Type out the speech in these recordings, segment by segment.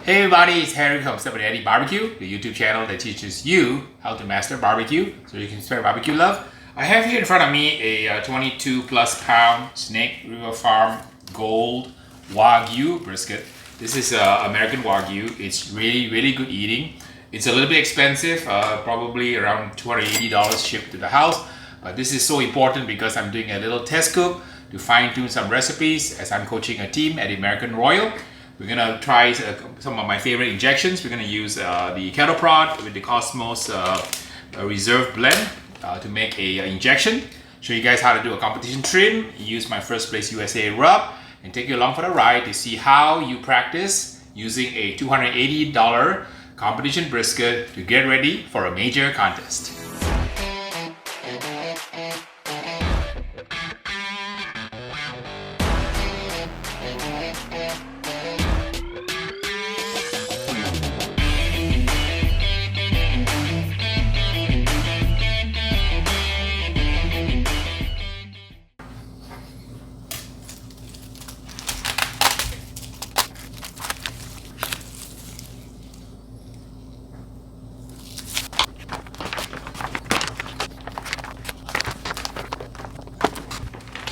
Hey everybody, it's Harry from Step with Eddie BBQ, the YouTube channel that teaches you how to master barbecue so you can spread barbecue love. I have here in front of me a 22 plus pound Snake River Farm Gold Wagyu brisket. This is American Wagyu. It's really good eating. It's a little bit expensive, probably around $280 shipped to the house. But this is so important because I'm doing a little test cook to fine tune some recipes as I'm coaching a team at American Royal. We're gonna try some of my favorite injections. We're gonna use the Kettle prod with the Cosmos Reserve blend to make a injection. Show you guys how to do a competition trim. Use my First Place USA rub and take you along for the ride to see how you practice using a $280 competition brisket to get ready for a major contest.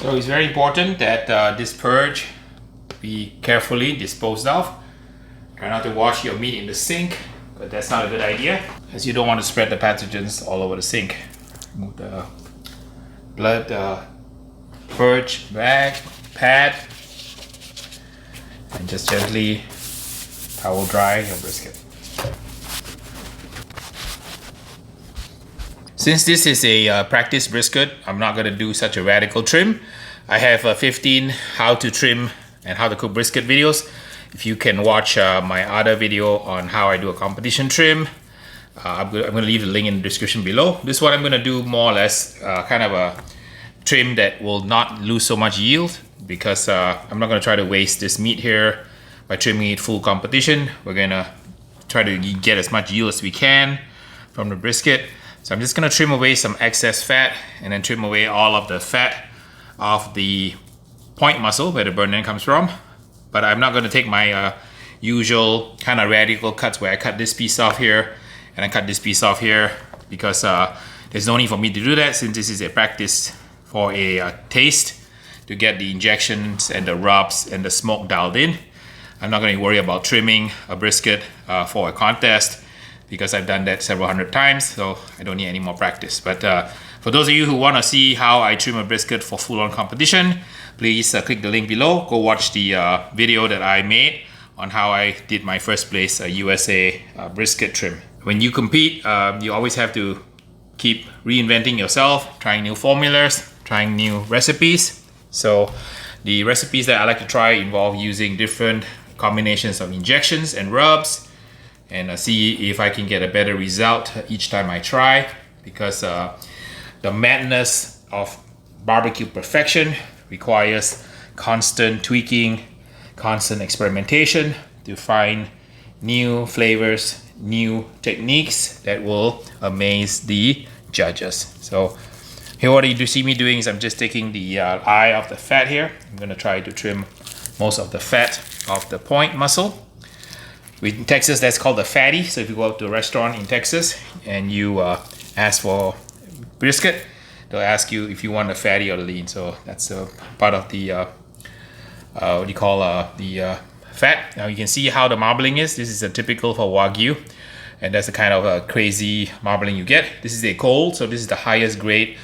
So it's very important that this purge be carefully disposed of. Try not to wash your meat in the sink, but that's not a good idea, as you don't want to spread the pathogens all over the sink. Remove the blood purge bag, pad, and just gently towel dry your brisket. Since this is a practice brisket, I'm not going to do such a radical trim. I have 15 how to trim and how to cook brisket videos. If you can watch my other video on how I do a competition trim, I'm going to leave the link in the description below. This one I'm going to do more or less kind of a trim that will not lose so much yield, because I'm not going to try to waste this meat here by trimming it full competition. We're going to try to get as much yield as we can from the brisket. So I'm just going to trim away some excess fat and then trim away all of the fat of the point muscle where the burn end comes from. But I'm not going to take my usual kind of radical cuts where I cut this piece off here and I cut this piece off here, because there's no need for me to do that, since this is a practice for a taste to get the injections and the rubs and the smoke dialed in. I'm not going to worry about trimming a brisket for a contest, because I've done that several hundred times, so I don't need any more practice. But for those of you who want to see how I trim a brisket for full-on competition, please click the link below. Go watch the video that I made on how I did my First Place USA brisket trim. When you compete, you always have to keep reinventing yourself, trying new formulas, trying new recipes. So the recipes that I like to try involve using different combinations of injections and rubs, and see if I can get a better result each time I try, because the madness of barbecue perfection requires constant tweaking, constant experimentation to find new flavors, new techniques that will amaze the judges. So here what you do see me doing is I'm just taking the eye of the fat here. I'm going to try to trim most of the fat of the point muscle. In Texas, that's called the fatty. So if you go out to a restaurant in Texas and you ask for brisket, they'll ask you if you want the fatty or the lean. So that's part of the what do you call the fat. Now you can see how the marbling is. This is a typical for Wagyu, and that's the kind of crazy marbling you get. This is a cold, so this is the highest grade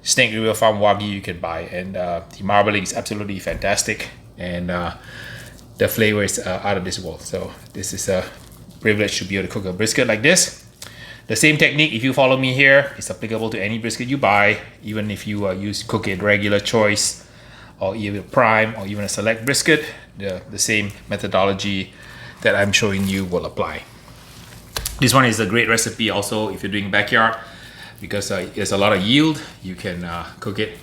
Snake River Farm Wagyu you can buy, and the marbling is absolutely fantastic, and the flavor is out of this world. So this is a privilege to be able to cook a brisket like this. The same technique, if you follow me here, is applicable to any brisket you buy, even if you cook it regular choice, or even prime, or even a select brisket. The same methodology that I'm showing you will apply. This one is a great recipe also if you're doing backyard, because there's a lot of yield. You can cook it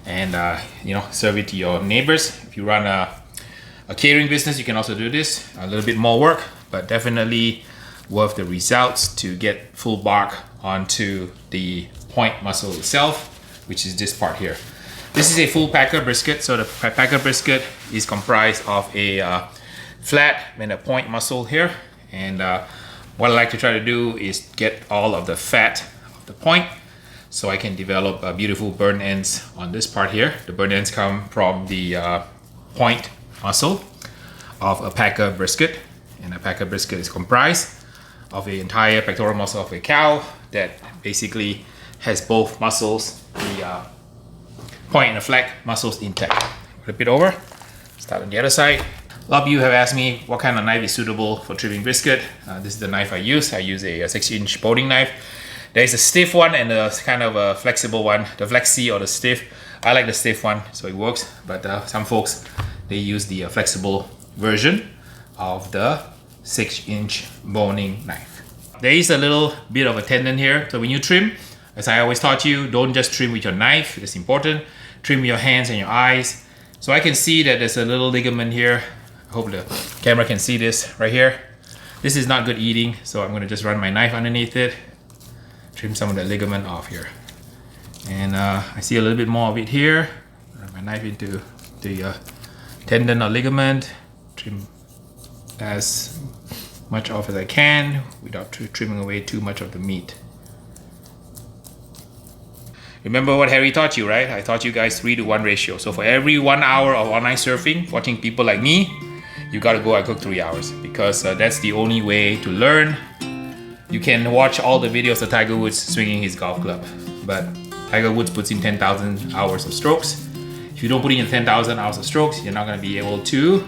and serve it to your neighbors. If you run a catering business, you can also do this. A little bit more work, but definitely worth the results to get full bark onto the point muscle itself, which is this part here. This is a full packer brisket. So the packer brisket is comprised of a flat and a point muscle here. And what I like to try to do is get all of the fat of the point so I can develop beautiful burn ends on this part here. The burn ends come from the point muscle of a packer brisket. And a packer brisket is comprised of the entire pectoral muscle of a cow that basically has both muscles, the point and the flank muscles intact. Flip it over, start on the other side. A lot of you have asked me what kind of knife is suitable for trimming brisket. This is the knife I use. I use a 6-inch boning knife. There's a stiff one and a kind of a flexible one, the flexi or the stiff. I like the stiff one, so it works, but some folks, they use the flexible version of the 6-inch boning knife. There is a little bit of a tendon here, so when you trim, as I always taught you, don't just trim with your knife, it's important. Trim your hands and your eyes. So I can see that there's a little ligament here. I hope the camera can see this right here. This is not good eating, so I'm gonna just run my knife underneath it, trim some of the ligament off here. And I see a little bit more of it here. Run my knife into the tendon or ligament, trim as much off as I can without trimming away too much of the meat. Remember what Harry taught you, right? I taught you guys 3-to-1 ratio. So for every 1 hour of online surfing, watching people like me, you gotta go and cook 3 hours, because that's the only way to learn. You can watch all the videos of Tiger Woods swinging his golf club, but Tiger Woods puts in 10,000 hours of strokes. If you don't put in 10,000 hours of strokes, you're not gonna be able to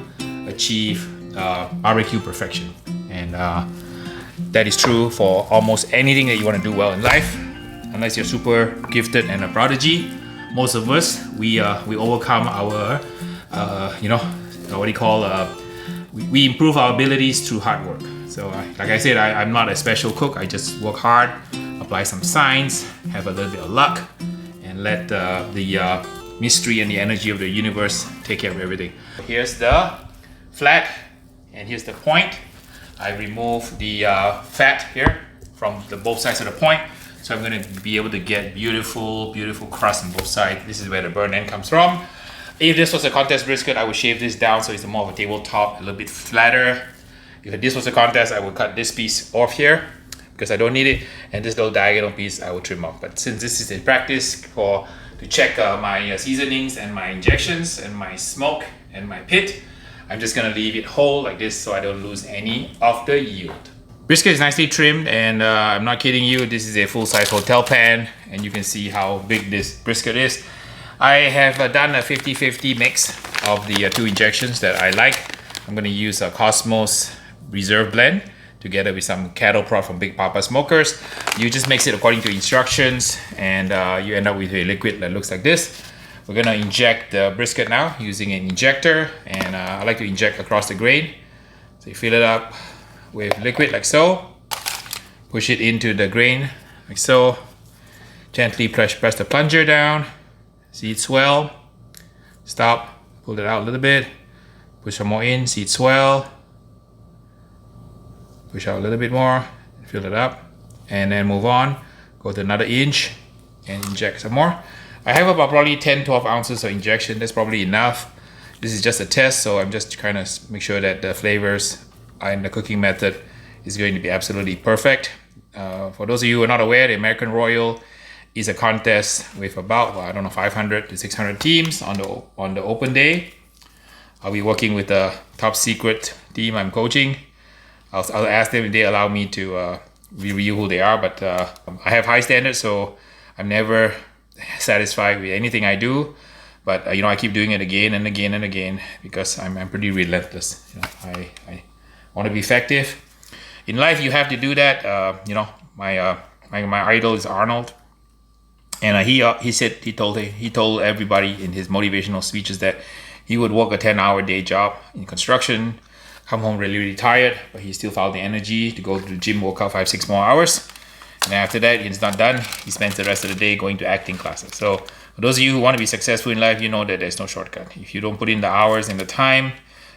achieve barbecue perfection. And that is true for almost anything that you wanna do well in life. Unless you're super gifted and a prodigy, most of us, we overcome our, we improve our abilities through hard work. So like I said, I'm not a special cook. I just work hard, apply some science, have a little bit of luck, and let the mystery and the energy of the universe take care of everything. Here's the flat, and here's the point. I remove the fat here from both sides of the point. So I'm going to be able to get beautiful, beautiful crust on both sides. This is where the burn end comes from. If this was a contest brisket, I would shave this down so it's more of a tabletop, a little bit flatter. If this was a contest, I would cut this piece off here because I don't need it. And this little diagonal piece, I will trim off. But since this is a practice to check my seasonings and my injections and my smoke and my pit, I'm just going to leave it whole like this so I don't lose any of the yield. Brisket is nicely trimmed, and I'm not kidding you, this is a full-size hotel pan, and you can see how big this brisket is. I have done a 50-50 mix of the 2 injections that I like. I'm going to use a Cosmos Reserve blend together with some Kettle prod from Big Papa Smokers. You just mix it according to instructions, and you end up with a liquid that looks like this. We're going to inject the brisket now using an injector, and I like to inject across the grain. So you fill it up with liquid like so, push it into the grain like so, gently press the plunger down, see it swell, stop, pull it out a little bit, push some more in, see it swell, push out a little bit more, fill it up, and then move on, go to another inch and inject some more. I have about probably 10-12 ounces of injection. That's probably enough. This is just a test, so I'm just trying to make sure that the flavors and the cooking method is going to be absolutely perfect. For those of you who are not aware, the American Royal is a contest with about, well, I don't know, 500 to 600 teams on the open day. I'll be working with the top secret team I'm coaching. I'll ask them if they allow me to review who they are, but I have high standards, so I'm never satisfied with anything I do. But I keep doing it again and again and again because I'm pretty relentless. I want to be effective in life. You have to do that. My idol is Arnold, and he told everybody in his motivational speeches that he would work a 10-hour day job in construction, come home really tired, but he still found the energy to go to the gym, work out 5-6 more hours, and after that he's not done. He spends the rest of the day going to acting classes. So for those of you who want to be successful in life, you know that there's no shortcut. If you don't put in the hours and the time,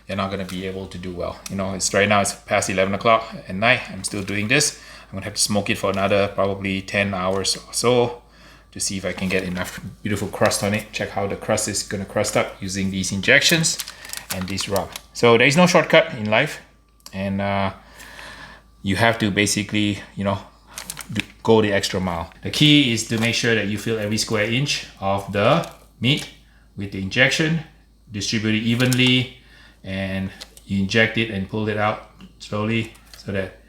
you're not going to be able to do well. It's right now, it's past 11 o'clock at night. I'm still doing this. I'm going to have to smoke it for another probably 10 hours or so to see if I can get enough beautiful crust on it. Check how the crust is going to crust up using these injections and this rub. So there is no shortcut in life, and you have to basically, you know, go the extra mile. The key is to make sure that you fill every square inch of the meat with the injection, distribute it evenly, and you inject it and pull it out slowly so that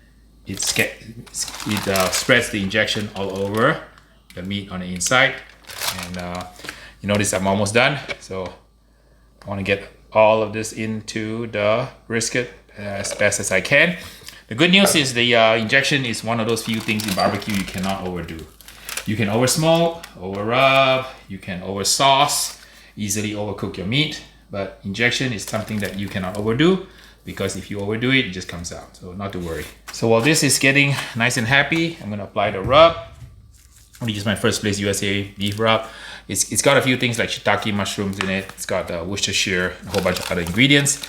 it spreads the injection all over the meat on the inside. And you notice I'm almost done, so I want to get all of this into the brisket as best as I can. The good news is the injection is one of those few things in barbecue you cannot overdo. You can over smoke, over rub, you can over sauce, easily overcook your meat, but injection is something that you cannot overdo, because if you overdo it, it just comes out. So not to worry. So while this is getting nice and happy, I'm gonna apply the rub. I'm gonna use my First Place USA beef rub. It's got a few things like shiitake mushrooms in it. It's got Worcestershire, a whole bunch of other ingredients.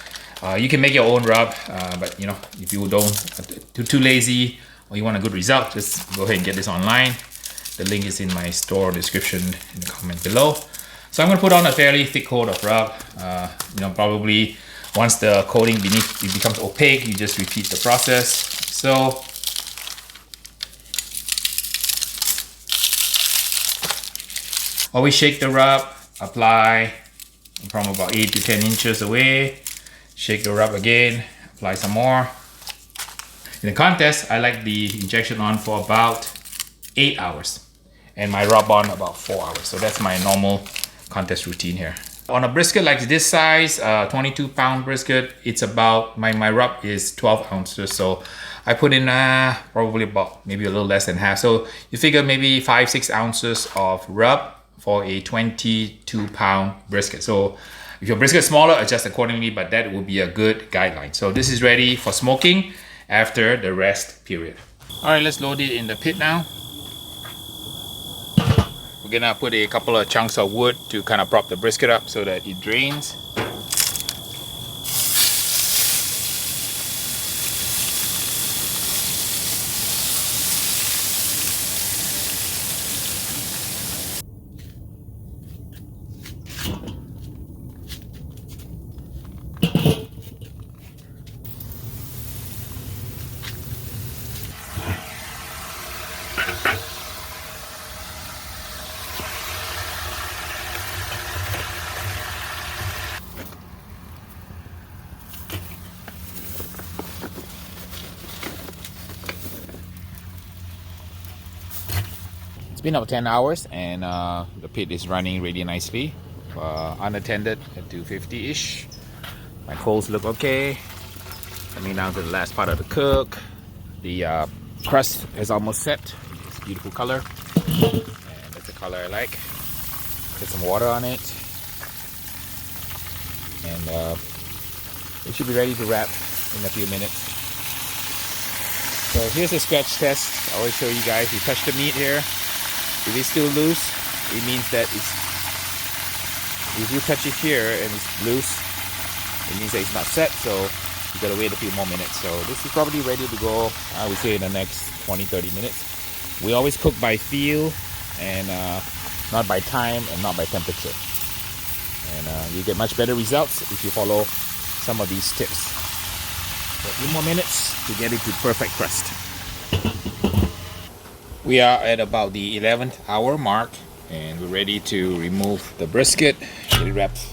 You can make your own rub, but you know, if you don't too lazy or you want a good result, just go ahead and get this online. The link is in my store description in the comment below. So I'm gonna put on a fairly thick coat of rub. You know, probably once the coating beneath it becomes opaque, you just repeat the process. So always shake the rub, apply from about 8 to 10 inches away. Shake the rub again, apply some more. In the contest, I like the injection on for about 8 hours and my rub on about 4 hours. So that's my normal contest routine here. On a brisket like this size, 22-pound brisket, it's about, my rub is 12 ounces. So I put in probably about maybe a little less than half. So you figure maybe 5-6 ounces of rub for a 22-pound brisket. So if your brisket is smaller, adjust accordingly, but that will be a good guideline. So this is ready for smoking after the rest period. All right, let's load it in the pit now. We're gonna put a couple of chunks of wood to kind of prop the brisket up so that it drains. It's been about 10 hours and the pit is running really nicely. Unattended at 250-ish. My coals look okay. Coming down to the last part of the cook. The crust is almost set. It's a beautiful color. And that's the color I like. Put some water on it. And it should be ready to wrap in a few minutes. So here's a scratch test. I always show you guys. You touch the meat here. If it's still loose, it means that if you touch it here and it's loose, it means that it's not set, so you gotta wait a few more minutes. So this is probably ready to go, I would say, in the next 20-30 minutes. We always cook by feel and not by time and not by temperature. And you get much better results if you follow some of these tips. So a few more minutes to get it to perfect crust. We are at about the 11th hour mark and we're ready to remove the brisket. Get it wrapped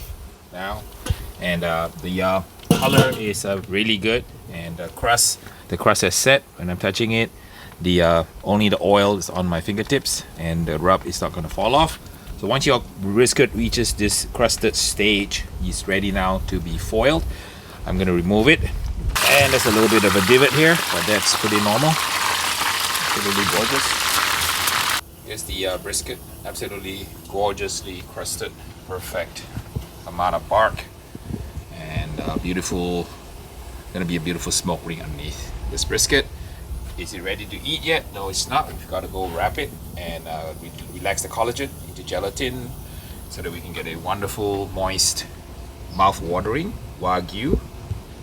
now. And the color is really good, and the crust has set. When I'm touching it, only the oil is on my fingertips and the rub is not going to fall off. So once your brisket reaches this crusted stage, it's ready now to be foiled. I'm going to remove it, and there's a little bit of a divot here, but that's pretty normal. Absolutely gorgeous. Here's the brisket, absolutely gorgeously crusted, perfect amount of bark, and beautiful. Gonna be a beautiful smoke ring underneath this brisket. Is it ready to eat yet? No, it's not. We've got to go wrap it and relax the collagen into gelatin so that we can get a wonderful, moist, mouth-watering Wagyu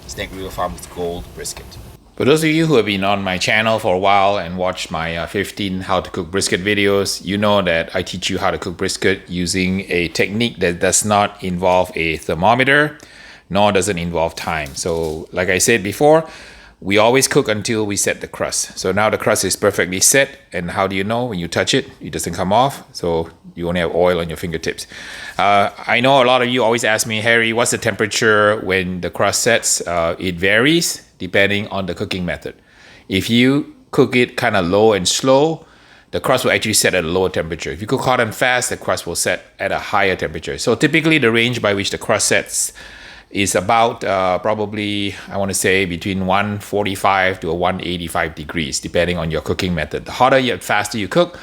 Snake River Farms Gold brisket. For those of you who have been on my channel for a while and watched my 15 how to cook brisket videos, you know that I teach you how to cook brisket using a technique that does not involve a thermometer, nor does it involve time. So like I said before, we always cook until we set the crust. So now the crust is perfectly set, and how do you know? When you touch it, it doesn't come off, so you only have oil on your fingertips. I know a lot of you always ask me, Harry, what's the temperature when the crust sets? It varies depending on the cooking method. If you cook it kind of low and slow, the crust will actually set at a lower temperature. If you cook hot and fast, the crust will set at a higher temperature. So typically the range by which the crust sets is about probably, I want to say, between 145 to 185 degrees, depending on your cooking method. The hotter and faster you cook,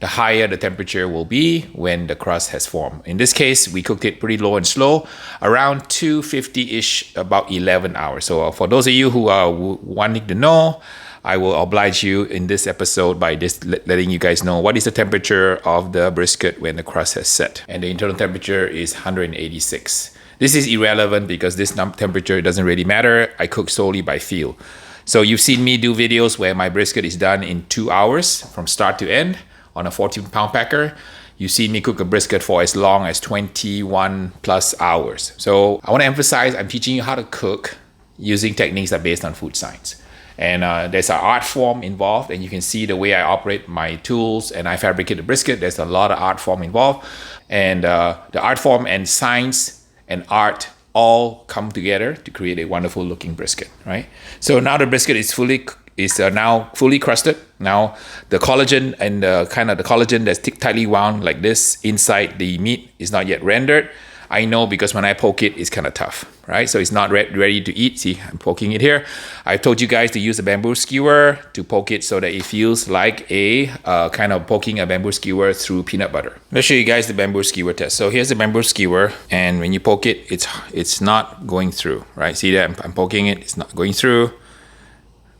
the higher the temperature will be when the crust has formed. In this case, we cooked it pretty low and slow, around 250-ish, about 11 hours. So for those of you who are wanting to know, I will oblige you in this episode by just letting you guys know what is the temperature of the brisket when the crust has set. And the internal temperature is 186. This is irrelevant because this temperature doesn't really matter. I cook solely by feel. So you've seen me do videos where my brisket is done in 2 hours from start to end on a 14-pound packer. You've seen me cook a brisket for as long as 21 plus hours. So I want to emphasize, I'm teaching you how to cook using techniques that are based on food science. And there's an art form involved, and you can see the way I operate my tools and I fabricate the brisket. There's a lot of art form involved, and the art form and science and art all come together to create a wonderful looking brisket, right? So now the brisket is now fully crusted. Now the collagen and the collagen that's tightly wound like this inside the meat is not yet rendered. I know because when I poke it, it's kind of tough, right? So it's not ready to eat. See, I'm poking it here. I told you guys to use a bamboo skewer to poke it so that it feels like a kind of poking a bamboo skewer through peanut butter. Let's show you guys the bamboo skewer test. So here's the bamboo skewer, and when you poke it, it's not going through, right? See that I'm poking it, it's not going through.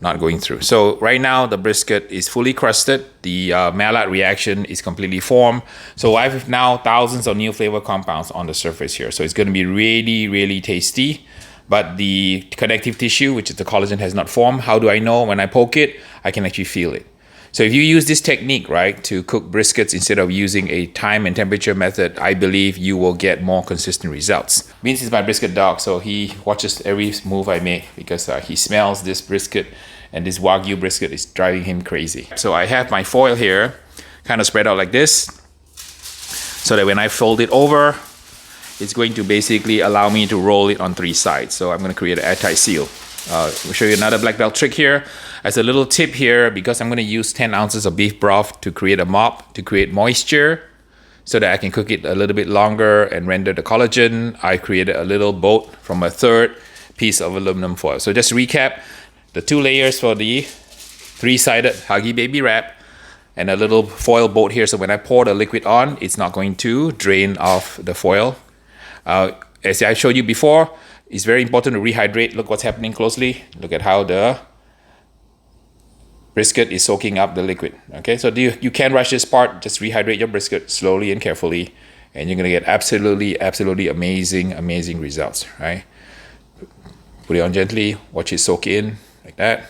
Not going through. So right now the brisket is fully crusted. The Maillard reaction is completely formed. So I have now thousands of new flavor compounds on the surface here. So it's going to be really, really tasty. But the connective tissue, which is the collagen, has not formed. How do I know? When I poke it, I can actually feel it. So if you use this technique, right, to cook briskets instead of using a time and temperature method, I believe you will get more consistent results. Vince is my brisket dog, so he watches every move I make because he smells this brisket, and this Wagyu brisket is driving him crazy. So I have my foil here, kind of spread out like this, so that when I fold it over, it's going to basically allow me to roll it on 3 sides. So I'm going to create an airtight seal. We'll show you another black belt trick here. As a little tip here, because I'm going to use 10 ounces of beef broth to create a mop, to create moisture, so that I can cook it a little bit longer and render the collagen, I created a little boat from a 3rd piece of aluminum foil. So just to recap, the 2 layers for the 3-sided Huggy Baby wrap, and a little foil boat here, so when I pour the liquid on, it's not going to drain off the foil. As I showed you before, it's very important to rehydrate. Look what's happening closely. Look at how the brisket is soaking up the liquid. Okay, so you can't rush this part. Just rehydrate your brisket slowly and carefully, and you're gonna get absolutely amazing results, right? Put it on gently, watch it soak in, like that.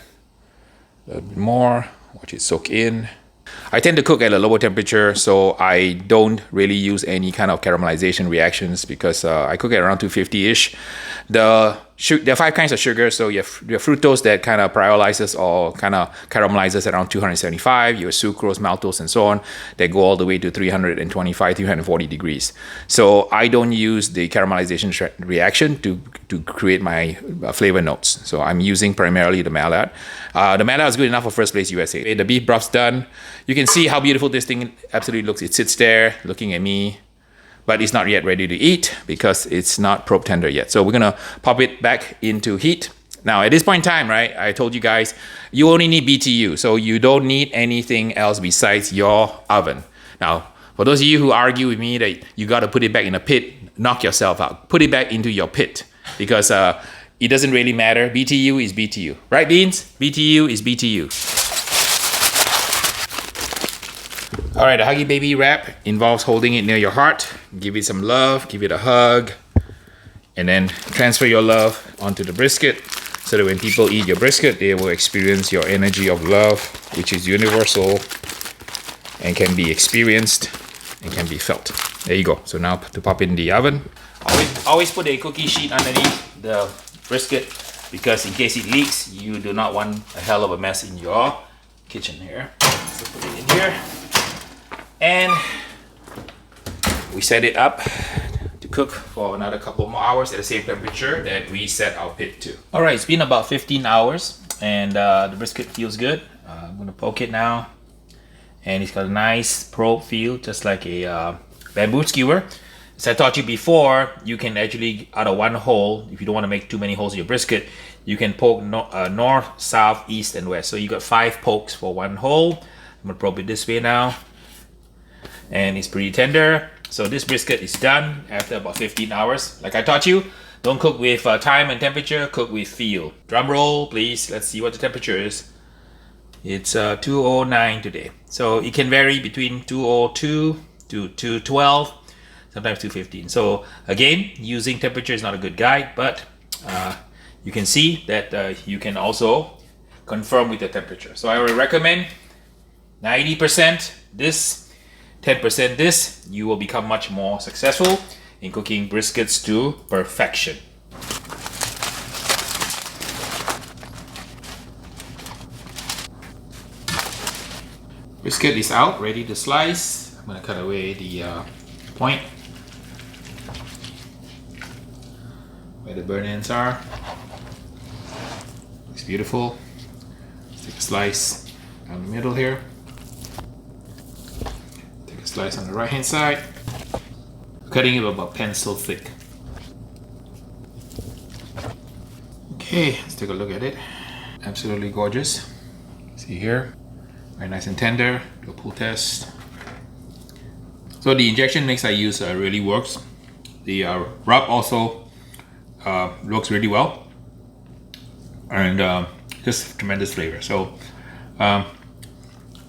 A little bit more, watch it soak in. I tend to cook at a lower temperature, so I don't really use any kind of caramelization reactions because I cook at around 250-ish. There are 5 kinds of sugar, so you have fructose that kind of pyrolyzes or kind of caramelizes around 275. You have sucrose, maltose, and so on that go all the way to 325, 340 degrees. So I don't use the caramelization reaction to create my flavor notes. So I'm using primarily the Maillard. The Maillard is good enough for First Place USA. The beef broth's done. You can see how beautiful this thing absolutely looks. It sits there looking at me, but it's not yet ready to eat because it's not probe tender yet. So we're gonna pop it back into heat. Now at this point in time, right, I told you guys, you only need BTU. So you don't need anything else besides your oven. Now, for those of you who argue with me that you gotta put it back in a pit, knock yourself out. Put it back into your pit because it doesn't really matter. BTU is BTU. Right, Beans? BTU is BTU. All right, the Huggy Baby wrap involves holding it near your heart. Give it some love, give it a hug, and then transfer your love onto the brisket so that when people eat your brisket, they will experience your energy of love, which is universal and can be experienced and can be felt. There you go. So now to pop it in the oven. Always put a cookie sheet underneath the brisket because in case it leaks, you do not want a hell of a mess in your kitchen here. So put it in here. And we set it up to cook for another couple more hours at the same temperature that we set our pit to. All right, it's been about 15 hours and the brisket feels good. I'm gonna poke it now. And it's got a nice probe feel, just like a bamboo skewer. As I taught you before, you can actually, out of one hole, if you don't want to make too many holes in your brisket, you can poke north, south, east, and west. So you got 5 pokes for one hole. I'm gonna probe it this way now. And it's pretty tender. So this brisket is done after about 15 hours. Like I taught you, don't cook with time and temperature, cook with feel. Drum roll, please. Let's see what the temperature is. It's 209 today. So it can vary between 202 to 212. Sometimes 215. So again, using temperature is not a good guide, but you can see that you can also confirm with the temperature. So I would recommend 90% this, 10% this. You will become much more successful in cooking briskets to perfection. Brisket is out, ready to slice. I'm gonna cut away the point where the burn ends are. Looks beautiful. Let's take a slice down the middle here. Take a slice on the right hand side. Cutting it about pencil thick. Okay, let's take a look at it. Absolutely gorgeous. See here, very nice and tender. Do a pull test. So the injection mix I use really works. The rub also works really well, and just tremendous flavor. So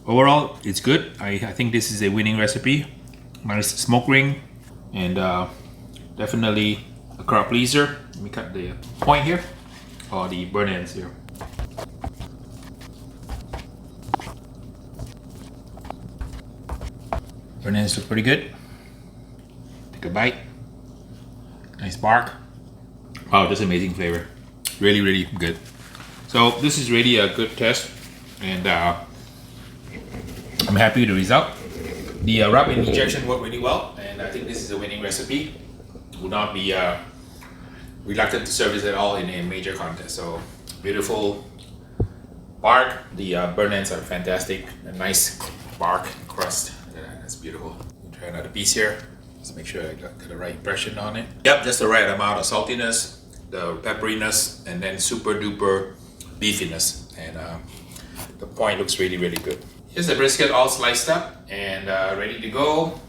overall, it's good. I think this is a winning recipe. Nice smoke ring, and definitely a crowd pleaser. Let me cut the point here, or the burn ends here. Burn ends look pretty good. Take a bite. Nice bark. Wow, that's amazing flavor. Really, really good. So this is really a good test, and I'm happy with the result. The rub and injection worked really well, and I think this is a winning recipe. Would not be reluctant to serve this at all in a major contest. So beautiful bark. The burn ends are fantastic. A nice bark crust. That's beautiful. Try another piece here. Just make sure I got the right impression on it. Yep, just the right amount of saltiness, the pepperiness, and then super duper beefiness. And the point looks really, really good. Here's the brisket all sliced up and ready to go.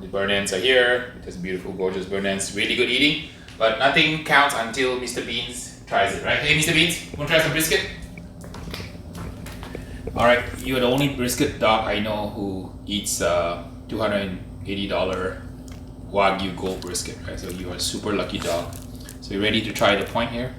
The burn ends are here. Just beautiful, gorgeous burn ends. Really good eating, but nothing counts until Mr. Beans tries it, right? Hey, Mr. Beans, you want to try some brisket? All right, you're the only brisket dog I know who eats $280 Wagyu gold brisket, right? So you are a super lucky dog. So you ready to try the point here?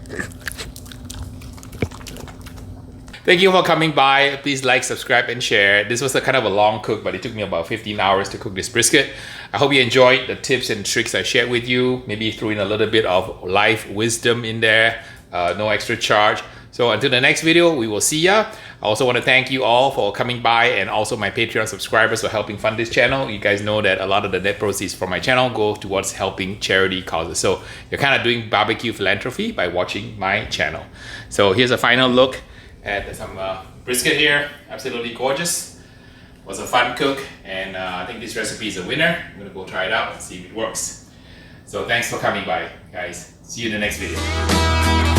Thank you for coming by. Please like, subscribe, and share. This was a kind of a long cook, but it took me about 15 hours to cook this brisket. I hope you enjoyed the tips and tricks I shared with you. Maybe threw in a little bit of life wisdom in there. No extra charge. So until the next video, we will see ya. I also want to thank you all for coming by, and also my Patreon subscribers for helping fund this channel. You guys know that a lot of the net proceeds from my channel go towards helping charity causes. So you're kind of doing barbecue philanthropy by watching my channel. So here's a final look at some brisket here. Absolutely gorgeous. Was a fun cook, and I think this recipe is a winner. I'm gonna go try it out and see if it works. So thanks for coming by, guys. See you in the next video.